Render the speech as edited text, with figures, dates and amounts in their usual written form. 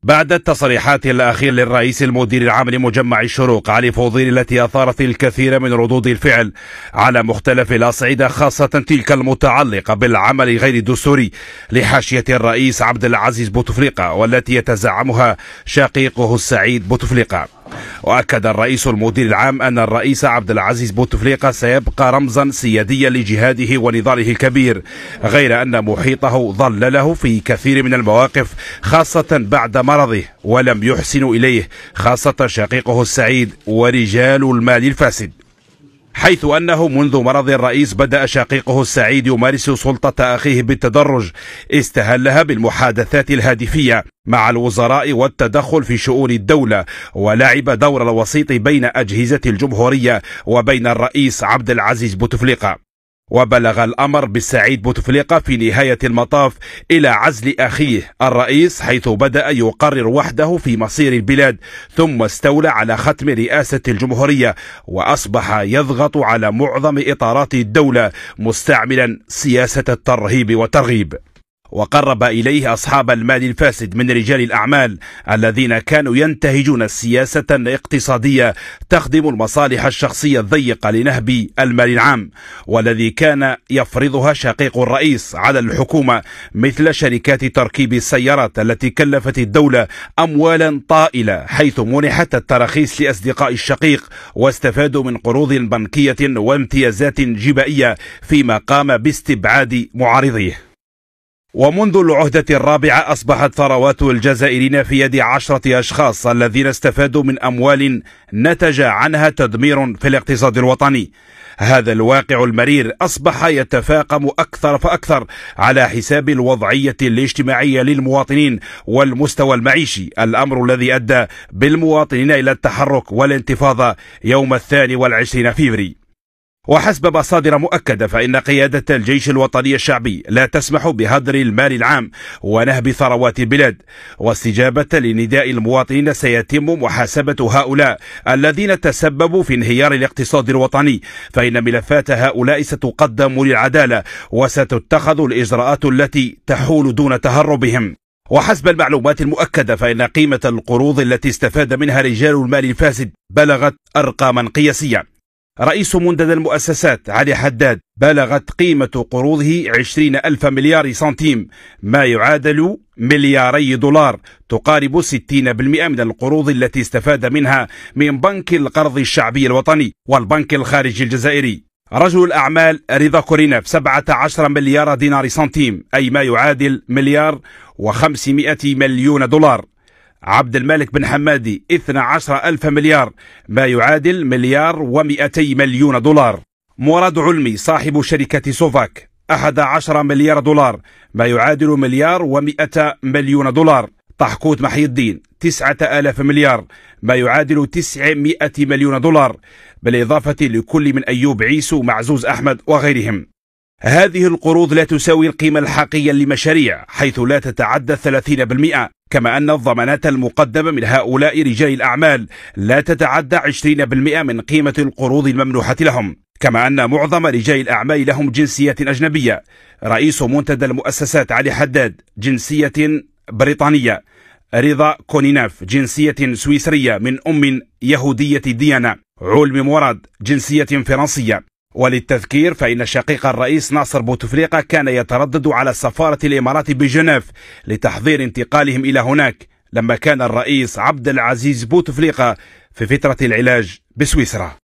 بعد التصريحات الأخيرة للرئيس المدير العام لمجمع الشروق علي فوضيل التي أثارت الكثير من ردود الفعل على مختلف الأصعدة، خاصة تلك المتعلقة بالعمل غير الدستوري لحاشية الرئيس عبد العزيز بوتفليقة والتي يتزعمها شقيقه السعيد بوتفليقة. وأكد الرئيس المدير العام أن الرئيس عبد العزيز بوتفليقة سيبقى رمزا سياديا لجهاده ونضاله الكبير، غير أن محيطه ظلله في كثير من المواقف خاصة بعد مرضه ولم يحسنوا إليه، خاصة شقيقه السعيد ورجال المال الفاسد، حيث أنه منذ مرض الرئيس بدأ شقيقه السعيد يمارس سلطة أخيه بالتدرج، استهلها بالمحادثات الهاتفية مع الوزراء والتدخل في شؤون الدولة، ولعب دور الوسيط بين أجهزة الجمهورية وبين الرئيس عبد العزيز بوتفليقة. وبلغ الأمر بالسعيد بوتفليقة في نهاية المطاف إلى عزل أخيه الرئيس، حيث بدأ يقرر وحده في مصير البلاد، ثم استولى على ختم رئاسة الجمهورية وأصبح يضغط على معظم إطارات الدولة مستعملا سياسة الترهيب والترغيب. وقرب إليه أصحاب المال الفاسد من رجال الأعمال الذين كانوا ينتهجون السياسة الاقتصادية تخدم المصالح الشخصية الضيقة لنهب المال العام، والذي كان يفرضها شقيق الرئيس على الحكومة، مثل شركات تركيب السيارات التي كلفت الدولة أموالا طائلة، حيث منحت التراخيص لأصدقاء الشقيق واستفادوا من قروض بنكية وامتيازات جبائية، فيما قام باستبعاد معارضيه. ومنذ العهدة الرابعة أصبحت ثروات الجزائريين في يد 10 أشخاص الذين استفادوا من أموال نتج عنها تدمير في الاقتصاد الوطني. هذا الواقع المرير أصبح يتفاقم أكثر فأكثر على حساب الوضعية الاجتماعية للمواطنين والمستوى المعيشي، الأمر الذي أدى بالمواطنين إلى التحرك والانتفاضة يوم 22 فبراير. وحسب مصادر مؤكدة فإن قيادة الجيش الوطني الشعبي لا تسمح بهدر المال العام ونهب ثروات البلاد، واستجابة لنداء المواطنين سيتم محاسبة هؤلاء الذين تسببوا في انهيار الاقتصاد الوطني، فإن ملفات هؤلاء ستقدم للعدالة وستتخذ الإجراءات التي تحول دون تهربهم. وحسب المعلومات المؤكدة فإن قيمة القروض التي استفاد منها رجال المال الفاسد بلغت أرقاما قياسية. رئيس منتدى المؤسسات علي حداد بلغت قيمة قروضه 20,000 مليار سنتيم، ما يعادل $2 تقارب 60% من القروض التي استفاد منها من بنك القرض الشعبي الوطني والبنك الخارجي الجزائري. رجل الأعمال رضا كوريناف 17 مليار دينار سنتيم، أي ما يعادل $1,500 مليون. عبد الملك بن حمادي 12,000 مليار، ما يعادل $1,200 مليون. مراد علمي صاحب شركة سوفاك 11 مليار دولار، ما يعادل $1,100 مليون. طحكوت محي الدين 9,000 مليار، ما يعادل $900 مليون، بالإضافة لكل من أيوب عيسو معزوز أحمد وغيرهم. هذه القروض لا تساوي القيمة الحقيقية لمشاريع، حيث لا تتعدى 30%، كما أن الضمانات المقدمة من هؤلاء رجال الأعمال لا تتعدى 20% من قيمة القروض الممنوحة لهم، كما أن معظم رجال الأعمال لهم جنسية أجنبية. رئيس منتدى المؤسسات علي حداد جنسية بريطانية، رضا كوريناف جنسية سويسرية من أم يهودية الديانة، علمي مراد جنسية فرنسية. وللتذكير فإن شقيق الرئيس ناصر بوتفليقة كان يتردد على سفارة الإمارات بجنيف لتحضير انتقالهم إلى هناك، لما كان الرئيس عبد العزيز بوتفليقة في فترة العلاج بسويسرا.